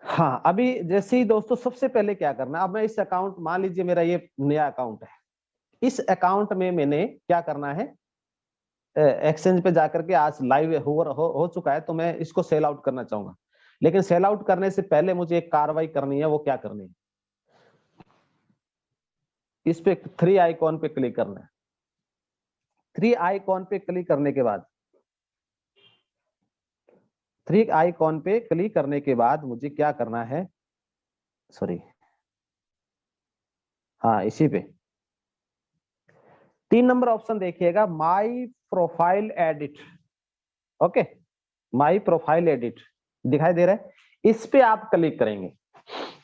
हाँ, अभी जैसे ही दोस्तों सबसे पहले क्या करना है, अब मैं इस अकाउंट, मान लीजिए मेरा ये नया अकाउंट है, इस अकाउंट में मैंने क्या करना है, एक्सचेंज पे जाकर के आज लाइव हो चुका है, तो मैं इसको सेल आउट करना चाहूंगा। लेकिन सेल आउट करने से पहले मुझे एक कार्रवाई करनी है, वो क्या करनी है, इस पे थ्री आइकॉन पे क्लिक करना है। थ्री आइकॉन पे क्लिक करने के बाद, थ्री आइकॉन पे क्लिक करने के बाद मुझे क्या करना है, सॉरी, हाँ इसी पे 3 नंबर ऑप्शन देखिएगा, my profile edit. Okay, my profile edit दिखाई दे रहा है, इस पे आप क्लिक करेंगे।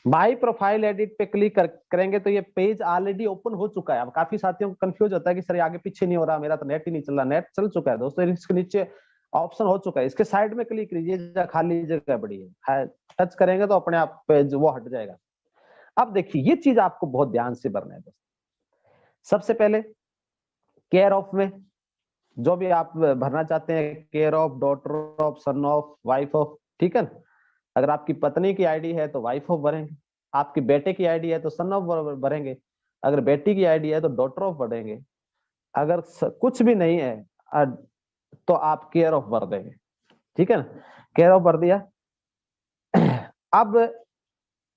माई प्रोफाइल एडिट पे करेंगे तो ये पेज ऑलरेडी ओपन हो चुका है। अब काफी साथियों को कंफ्यूज होता है कि सर आगे पीछे नहीं हो रहा, मेरा तो नेट ही नहीं चल रहा। नेट चल चुका है दोस्तों, इसके नीचे ऑप्शन हो चुका है, इसके साइड में क्लिक कीजिए, खाली जगह पड़ी है, टच करेंगे तो अपने आप पेज वो हट जाएगा। अब देखिए ये चीज आपको बहुत ध्यान से भरना है दोस्तों। सबसे पहले केयर ऑफ में जो भी आप भरना चाहते हैं, care of, daughter of, son of, wife of, ठीक है ना। अगर आपकी पत्नी की आईडी है तो वाइफ ऑफ भरेंगे, आपके बेटे की आईडी है तो सन ऑफ भरेंगे, अगर बेटी की आईडी है तो डॉटर ऑफ भरेंगे, अगर कुछ भी नहीं है तो आप केयर ऑफ भर देंगे, ठीक है ना। केयर ऑफ भर दिया। अब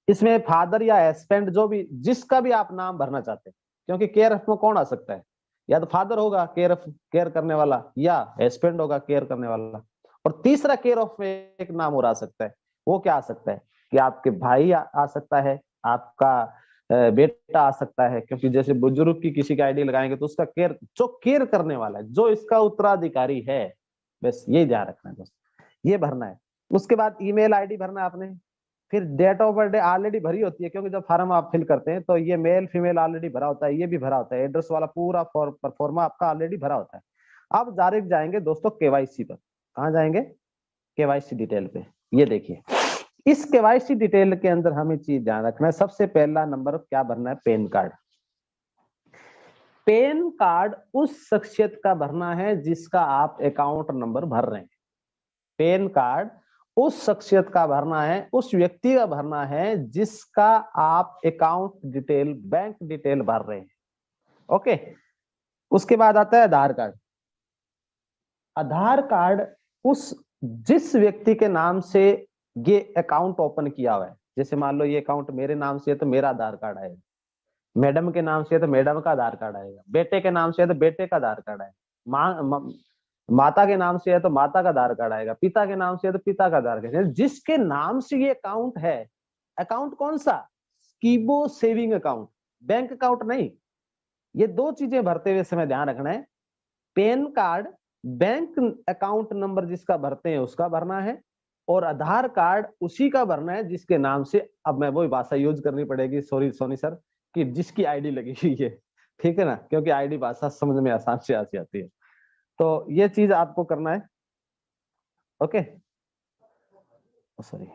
इसमें फादर या हस्बैंड, जो भी जिसका भी आप नाम भरना चाहते हैं, क्योंकि केयर ऑफ में कौन आ सकता है, या तो फादर होगा केयर करने वाला, या हस्बैंड होगा केयर करने वाला, और तीसरा केयर ऑफ में एक नाम और आ सकता है। वो क्या आ सकता है कि आपके भाई आ सकता है, आपका बेटा आ सकता है, क्योंकि जैसे बुजुर्ग की किसी की आईडी लगाएंगे तो उसका केयर, जो केयर करने वाला है, जो इसका उत्तराधिकारी है, बस यही ध्यान रखना है दोस्तों, ये भरना है। उसके बाद ईमेल आईडी भरना है आपने, फिर डेट ऑफ बर्थडे ऑलरेडी भरी होती है, क्योंकि जब फॉर्म आप फिल करते हैं तो ये मेल फीमेल ऑलरेडी भरा होता है, ये भी भरा होता है, एड्रेस वाला पूरा फॉर्मा आपका ऑलरेडी भरा होता है। अब डायरेक्ट जाएंगे दोस्तों केवाईसी पर। कहाँ जाएंगे, केवाईसी डिटेल पे। ये देखिए, इस केवाईसी डिटेल के अंदर हमें चीज ध्यान रखना है, सबसे पहला नंबर क्या भरना है, पैन कार्ड। पैन कार्ड उस शख्सियत का भरना है जिसका आप अकाउंट नंबर भर रहे हैं। पैन कार्ड उस शख्सियत का भरना है, उस व्यक्ति का भरना है जिसका आप अकाउंट डिटेल, बैंक डिटेल भर रहे हैं। ओके, उसके बाद आता है आधार कार्ड। आधार कार्ड उस, जिस व्यक्ति के नाम से ये अकाउंट ओपन किया हुआ है, जैसे मान लो ये अकाउंट मेरे नाम से है तो मेरा आधार कार्ड आएगा, मैडम के नाम से है तो मैडम का आधार कार्ड आएगा, बेटे के नाम से है तो बेटे का आधार कार्ड आएगा, माता के नाम से है तो माता का आधार कार्ड आएगा, पिता के नाम से है तो पिता का आधार कार्ड। जिसके नाम से ये अकाउंट है, अकाउंट कौन सा, स्कीबो सेविंग अकाउंट, बैंक अकाउंट नहीं। ये दो चीजें भरते हुए समय ध्यान रखना है, pan card bank account number जिसका भरते हैं उसका भरना है, और आधार कार्ड उसी का भरना है जिसके नाम से, अब मैं वही भाषा यूज करनी पड़ेगी, सॉरी सोनी सर, कि जिसकी आईडी लगी हुई है, ठीक है ना, क्योंकि आईडी भाषा समझ में आसान से आती है। तो ये चीज आपको करना है। Okay, sorry.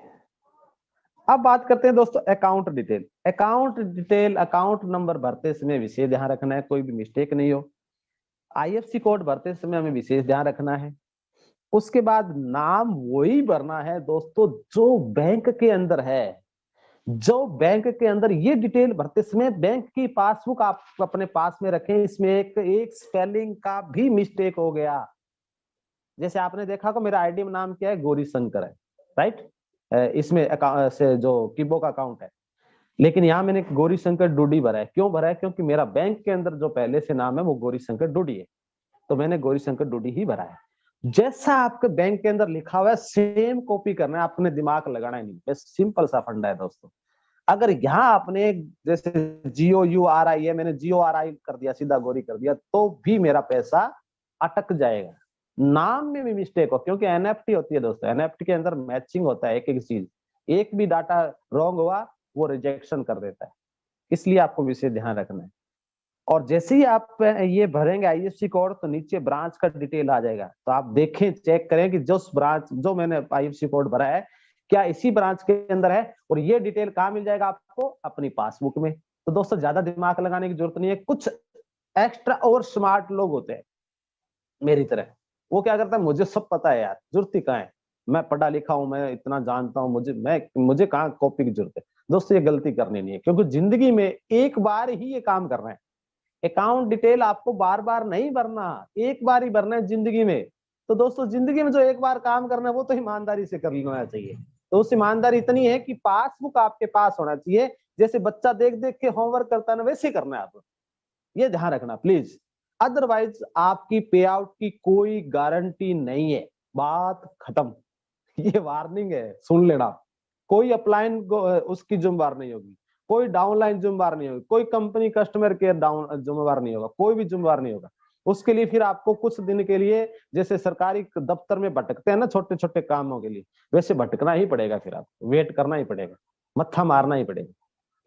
अब बात करते हैं दोस्तों account detail. Account detail, account number भरते समय विशेष ध्यान रखना है, कोई भी मिस्टेक नहीं हो। आईएफसी कोड भरते समय हमें विशेष ध्यान रखना है। उसके बाद नाम वही भरना है दोस्तों जो बैंक के अंदर है, जो बैंक के अंदर। ये डिटेल भरते समय बैंक की पासबुक आप अपने पास में रखें, इसमें एक स्पेलिंग का भी मिस्टेक हो गया, जैसे आपने देखा को मेरा आईडी में नाम क्या है, गौरी शंकर है, राइट, इसमें से जो किबो का अकाउंट है, लेकिन यहाँ मैंने गौरी शंकर डूडी भरा है। क्यों भरा है, क्योंकि मेरा बैंक के अंदर जो पहले से नाम है वो गौरी शंकर डूडी है, तो मैंने गौरी शंकर डूडी ही भरा है। जैसा आपके बैंक के अंदर लिखा हुआ है सेम कॉपी करना है, आपने दिमाग लगाना ही नहीं, बस सिंपल सा फंडा है दोस्तों। अगर यहाँ आपने जैसे GOURI है, मैंने GORI कर दिया, सीधा गौरी कर दिया, तो भी मेरा पैसा अटक जाएगा। नाम में भी मिस्टेक हो, क्योंकि एनएफटी होती है दोस्तों, एनएफटी के अंदर मैचिंग होता है एक एक चीज, एक भी डाटा रॉन्ग हुआ वो रिजेक्शन कर देता है, इसलिए आपको विशेष ध्यान रखना है। और जैसे ही आप ये भरेंगे आईएफसी कोड, तो नीचे ब्रांच का डिटेल आ जाएगा, तो आप देखें, चेक करें कि जो ब्रांच, जो मैंने आईएफसी कोड भरा है, क्या इसी ब्रांच के अंदर है। और ये डिटेल कहाँ मिल जाएगा आपको, अपनी पासबुक में। तो दोस्तों ज्यादा दिमाग लगाने की जरूरत नहीं है। कुछ एक्स्ट्रा और स्मार्ट लोग होते हैं मेरी तरह, वो क्या करता है, मुझे सब पता है यार, जरूरत ही कहाँ है, मैं पढ़ा लिखा हूं, मैं इतना जानता हूं, मुझे कहाँ कॉपी की जरूरत है। दोस्तों ये गलती करनी नहीं है, क्योंकि जिंदगी में एक बार ही ये काम करना है। अकाउंट डिटेल आपको बार बार नहीं भरना, एक बार ही भरना है जिंदगी में। तो दोस्तों जिंदगी में जो एक बार काम करना है वो तो ईमानदारी से कर लेना चाहिए। तो उस ईमानदारी इतनी है कि पासबुक आपके पास होना चाहिए, जैसे बच्चा देख देख के होमवर्क करता है ना, वैसे करना है आपको। ये ध्यान रखना प्लीज। अदरवाइज आपकी पे आउट की कोई गारंटी नहीं है, बात खत्म। ये वार्निंग है, सुन लेना। कोई अपलाइन उसकी जिम्मेवार नहीं होगी, कोई डाउनलाइन जिम्मेवार नहीं होगी, कोई कंपनी कस्टमर केयर डाउन जिम्मेवार नहीं होगा, कोई भी जिम्मेवार नहीं होगा। उसके लिए फिर आपको कुछ दिन के लिए, जैसे सरकारी दफ्तर में भटकते हैं ना छोटे छोटे कामों के लिए, वैसे भटकना ही पड़ेगा, फिर आपको वेट करना ही पड़ेगा, मत्था मारना ही पड़ेगा।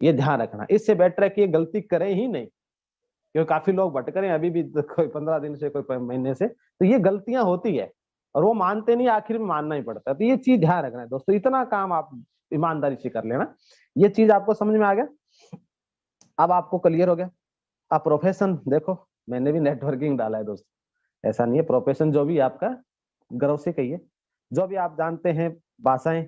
ये ध्यान रखना। इससे बेटर है कि ये गलती करें ही नहीं, क्योंकि काफी लोग भटक रहे हैं अभी भी, कोई 15 दिन से, कोई महीने से। तो ये गलतियां होती है और वो मानते नहीं, आखिर में मानना ही पड़ता है। तो ये चीज ध्यान रखना है दोस्तों, इतना काम आप ईमानदारी से कर लेना। ये चीज आपको समझ में आ गया, अब आपको क्लियर हो गया। अब प्रोफेशन देखो, मैंने भी नेटवर्किंग डाला है दोस्तों, ऐसा नहीं है। प्रोफेशन जो भी आपका गर्व से कहिए, जो भी आप जानते हैं भाषाएं।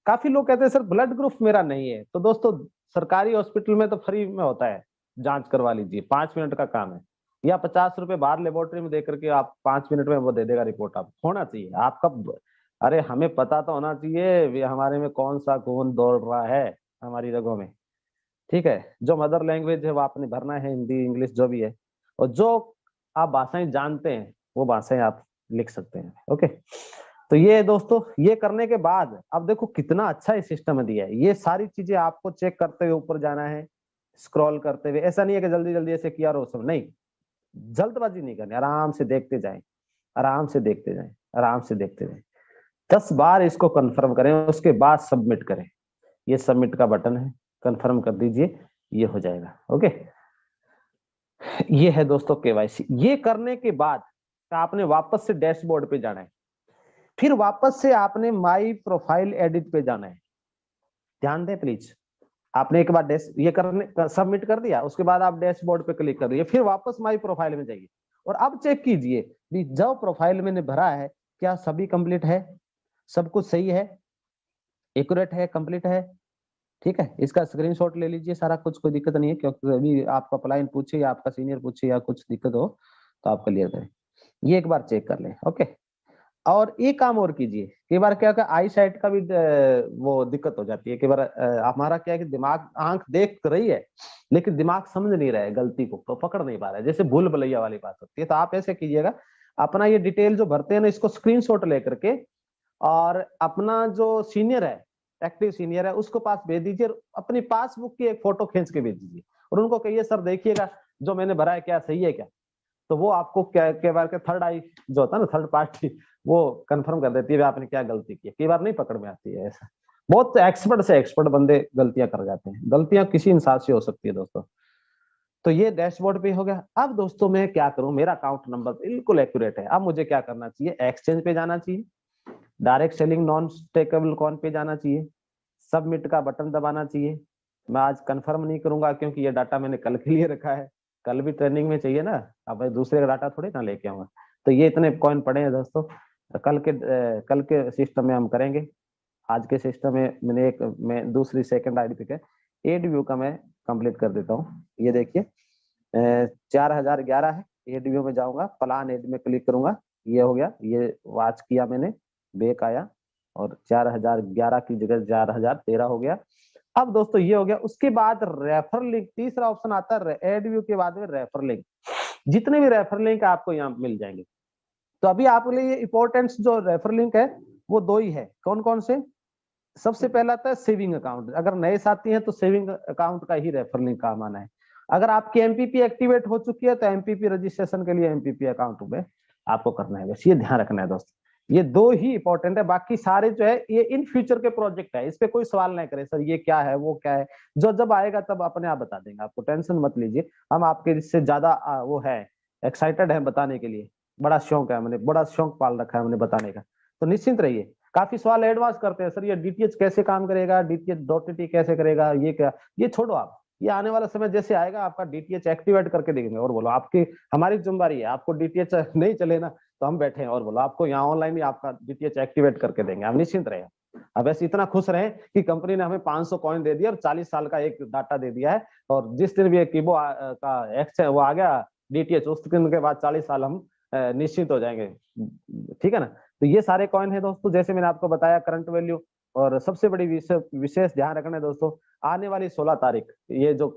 काफी लोग कहते हैं सर ब्लड ग्रुप मेरा नहीं है, तो दोस्तों सरकारी हॉस्पिटल में तो फ्री में होता है, जांच करवा लीजिए, 5 मिनट का काम है। या 50 रुपए बाहर लेबोरेटरी में दे करके आप 5 मिनट में वो दे देगा रिपोर्ट। आप होना चाहिए आपका, अरे हमें पता तो होना चाहिए हमारे में कौन सा खून दौड़ रहा है हमारी रगों में। ठीक है, जो मदर लैंग्वेज है वो आपने भरना है, हिंदी इंग्लिश जो भी है, और जो आप भाषाएं जानते हैं वो भाषाएं आप लिख सकते हैं। ओके, तो ये दोस्तों, ये करने के बाद अब देखो कितना अच्छा ये सिस्टम दिया है। ये सारी चीजें आपको चेक करते हुए ऊपर जाना है, स्क्रॉल करते हुए। ऐसा नहीं है कि जल्दी जल्दी ऐसे किया और सब नहीं, जल्दबाजी नहीं करनी, आराम से देखते जाएं, आराम से देखते जाएं, आराम से देखते जाएं। 10 बार इसको कंफर्म करें, उसके बाद सबमिट करें। ये सबमिट का बटन है, कंफर्म कर दीजिए, ये हो जाएगा। ओके, ये है दोस्तों केवाईसी। ये करने के बाद आपने वापस से डैशबोर्ड पे जाना है, फिर वापस से आपने माई प्रोफाइल एडिट पे जाना है। ध्यान दें प्लीज, आपने एक बार ये करने सबमिट कर दिया, उसके बाद आप डैशबोर्ड पे क्लिक कर दिए, फिर वापस माई प्रोफाइल में जाइए और अब चेक कीजिए जो प्रोफाइल मैंने भरा है क्या सभी कंप्लीट है, सब कुछ सही है, एक्यूरेट है, कंप्लीट है। ठीक है, इसका स्क्रीनशॉट ले लीजिए सारा कुछ, कोई दिक्कत नहीं है, क्योंकि अभी आपका अपलाइन पूछे या आपका सीनियर पूछे या कुछ दिक्कत हो तो आप क्लियर करें। ये एक बार चेक कर लें। ओके, और एक काम और कीजिए, कई बार क्या होता है आई साइट का भी वो दिक्कत हो जाती है। कई बार हमारा क्या है कि दिमाग, आंख देख रही है लेकिन दिमाग समझ नहीं रहा है, गलती को तो पकड़ नहीं पा रहा है, जैसे भूल भुलैया वाली बात होती है। तो आप ऐसे कीजिएगा, अपना ये डिटेल जो भरते हैं ना, इसको स्क्रीनशॉट लेकर के और अपना जो सीनियर है, एक्टिव सीनियर है, उसको पास भेज दीजिए, अपनी पासबुक की एक फोटो खींच के भेज दीजिए और उनको कहिए सर देखिएगा जो मैंने भरा है क्या सही है क्या। तो वो आपको क्या, कई बार के थर्ड आई जो होता है ना, थर्ड पार्टी, वो कंफर्म कर देती है आपने क्या गलती की है। कई बार नहीं पकड़ में आती है, ऐसा बहुत एक्सपर्ट से एक्सपर्ट बंदे गलतियां कर जाते हैं। गलतियां किसी इंसान से हो सकती है दोस्तों। तो ये डैशबोर्ड पे हो गया। अब दोस्तों मैं क्या करूं, मेरा अकाउंट नंबर बिल्कुल एक्यूरेट है, अब मुझे क्या करना चाहिए, एक्सचेंज पे जाना चाहिए, direct selling non stakeable coin पे जाना चाहिए, सबमिट का बटन दबाना चाहिए। मैं आज कंफर्म नहीं करूंगा क्योंकि ये डाटा मैंने कल के लिए रखा है, कल भी ट्रेनिंग में चाहिए ना, अब मैं दूसरे का डाटा थोड़ी ना लेके आऊंगा। तो ये इतने कॉइन पड़े हैं दोस्तों, कल के सिस्टम में हम करेंगे। आज के सिस्टम में मैं दूसरी सेकंड आईडी पे एड व्यू का मैं कंप्लीट कर देता हूँ। ये देखिए 4011 है, एड व्यू में जाऊंगा, प्लान एड में क्लिक करूंगा, ये हो गया, ये वॉच किया मैंने, बैक आया और 4011 की जगह 4013 हो गया। अब दोस्तों ये हो गया। उसके बाद रेफर लिंक, तीसरा ऑप्शन आता है एड व्यू के बाद में रेफर लिंक। जितने भी रेफर लिंक आपको यहाँ मिल जाएंगे। तो अभी आपके लिए इंपॉर्टेंट जो रेफर लिंक है वो दो ही है। कौन कौन से, सबसे पहला आता है सेविंग अकाउंट। अगर नए साथी हैं तो सेविंग अकाउंट का ही रेफर लिंक काम आना है। अगर आपकी एमपीपी एक्टिवेट हो चुकी है तो एमपीपी रजिस्ट्रेशन के लिए एमपीपी अकाउंट में आपको करना है, बस ये ध्यान रखना है दोस्तों। ये दो ही इंपॉर्टेंट है, बाकी सारे जो है ये इन फ्यूचर के प्रोजेक्ट है, इस पे कोई सवाल नहीं करे सर ये क्या है वो क्या है, जो जब आएगा तब अपने आप बता देंगे, आपको टेंशन मत लीजिए। हम आपके इससे ज्यादा वो है, एक्साइटेड है बताने के लिए, बड़ा शौक है, मैंने बड़ा शौक पाल रखा है मैंने बताने का। तो निश्चिंत रहिए। काफी सवाल एडवांस करते हैं सर ये डीटीएच कैसे काम करेगा, डीटीएच डॉट टी कैसे करेगा, ये क्या, ये छोड़ो आप, ये आने वाला समय जैसे आएगा आपका डीटीएच एक्टिवेट करके देंगे। और बोलो आपकी, हमारी जिम्मेदारी है, आपको डीटीएच नहीं चले ना तो हम बैठे हैं और बोलो आपको यहाँ ऑनलाइन ही आपका डीटीएच एक्टिवेट करके देंगे, आप निश्चिंत रहे। अब ऐसे इतना खुश रहे कि कंपनी ने हमें 500 कॉइन दे दिया और 40 साल का एक डाटा दे दिया है, और जिस दिन भी एक कीबो का एक्स वो आ गया डीटीएच, उस दिन के बाद 40 साल हम निश्चित हो जाएंगे। ठीक है ना। तो ये सारे कॉइन है दोस्तों, जैसे मैंने आपको बताया करंट वैल्यू। और सबसे बड़ी विशेष ध्यान रखना है दोस्तों, आने वाली 16 तारीख, ये जो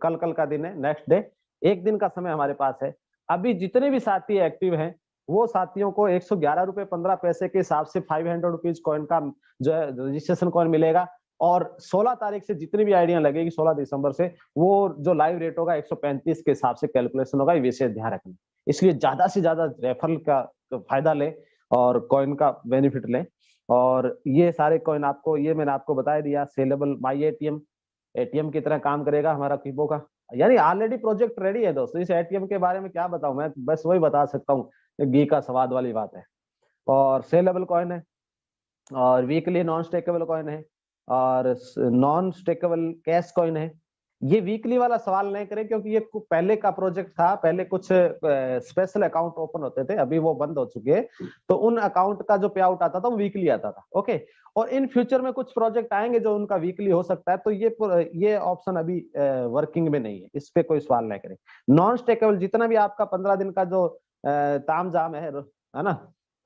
कल का दिन है, नेक्स्ट डे, एक दिन का समय हमारे पास है। अभी जितने भी साथी एक्टिव हैं वो साथियों को 111 रुपए 15 पैसे के हिसाब से 500 रुपीज कॉइन का जो है रजिस्ट्रेशन कॉइन मिलेगा। और 16 तारीख से जितनी भी आइडिया लगेगी 16 दिसंबर से, वो जो लाइव रेट होगा 135 के हिसाब से कैलकुलेशन होगा। ये विशेष ध्यान रखना, इसलिए ज्यादा से ज्यादा रेफरल का फायदा लें और कॉइन का बेनिफिट लें। और ये सारे कॉइन आपको, ये मैंने आपको बता दिया, सेलेबल माई एटीएम की तरह काम करेगा हमारा कीबो का। यानी ऑलरेडी प्रोजेक्ट रेडी है दोस्तों, इस एटीएम के बारे में क्या बताऊं मैं, बस वही बता सकता हूँ, घी का स्वाद वाली बात है। और सेलेबल कॉइन है, और वीकली नॉन स्टेकेबल कॉइन है, और नॉन स्टेकेबल कैश कॉइन है। ये वीकली वाला सवाल नहीं करें, क्योंकि ये पहले का प्रोजेक्ट था, पहले कुछ स्पेशल अकाउंट ओपन होते थे, अभी वो बंद हो चुके हैं। तो उन अकाउंट का जो पे आउट आता था वो वीकली आता था। ओके, और इन फ्यूचर में कुछ प्रोजेक्ट आएंगे जो उनका वीकली हो सकता है, तो ये ऑप्शन अभी वर्किंग में नहीं है, इस पे कोई सवाल नहीं करें। नॉन स्टेकेबल जितना भी आपका 15 दिन का जो ताम जाम है ना,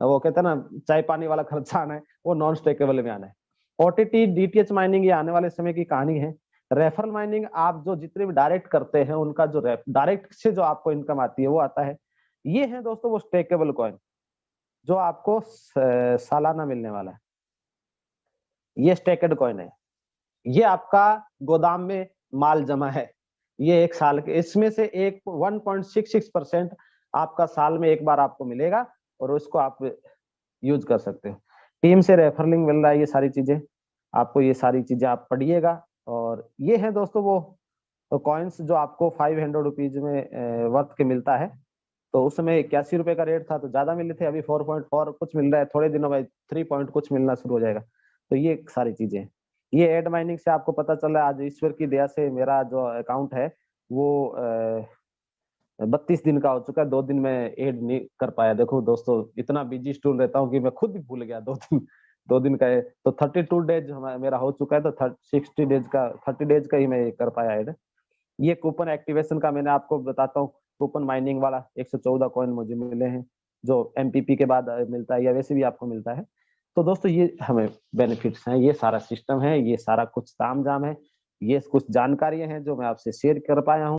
वो कहते हैं ना चाय पानी वाला खर्चा आना है, वो नॉन स्टेकेबल में आना है। ओटीटी डीटीएच माइनिंग ये आने वाले समय की कहानी है। रेफरल माइनिंग आप जो जितने भी डायरेक्ट करते हैं उनका जो डायरेक्ट से जो आपको इनकम आती है वो आता है। ये है दोस्तों वो स्टेकेबल कॉइन जो आपको सालाना मिलने वाला है। ये स्टेकेड कॉइन है, ये आपका गोदाम में माल जमा है, ये एक साल के, इसमें से एक 1.66% आपका साल में एक बार आपको मिलेगा, और उसको आप यूज कर सकते हो। टीम से रेफरलिंग मिल रहा है, ये सारी चीजें आपको, ये सारी चीजें आप पढ़िएगा। और ये है दोस्तों वो कॉइन्स जो आपको 500 रुपीज में वर्थ के मिलता है। तो उस समय 81 रुपए का रेट था तो ज्यादा मिले थे, अभी 4.4 कुछ मिल रहा है, थोड़े दिनों में 3 पॉइंट कुछ मिलना शुरू हो जाएगा। तो ये सारी चीजें, ये एड माइनिंग से आपको पता चल रहा है। आज ईश्वर की दया से मेरा जो अकाउंट है वो 32 दिन का हो चुका है, 2 दिन में एड नहीं कर पाया। देखो दोस्तों, इतना बिजी स्टूल रहता हूँ कि मैं खुद ही भूल गया 2 दिन का है। तो 32 डेज मेरा हो चुका है, तो 30 डेज का ही मैं कर पाया एड। ये कूपन एक्टिवेशन का मैंने आपको बताता हूँ, कूपन माइनिंग वाला 114 कॉइन मुझे मिले हैं, जो एमपीपी के बाद मिलता है या वैसे भी आपको मिलता है। तो दोस्तों ये हमें बेनिफिट्स हैं, ये सारा सिस्टम है, ये सारा कुछ तामझाम है, ये कुछ जानकारियां हैं जो मैं आपसे शेयर कर पाया हूँ।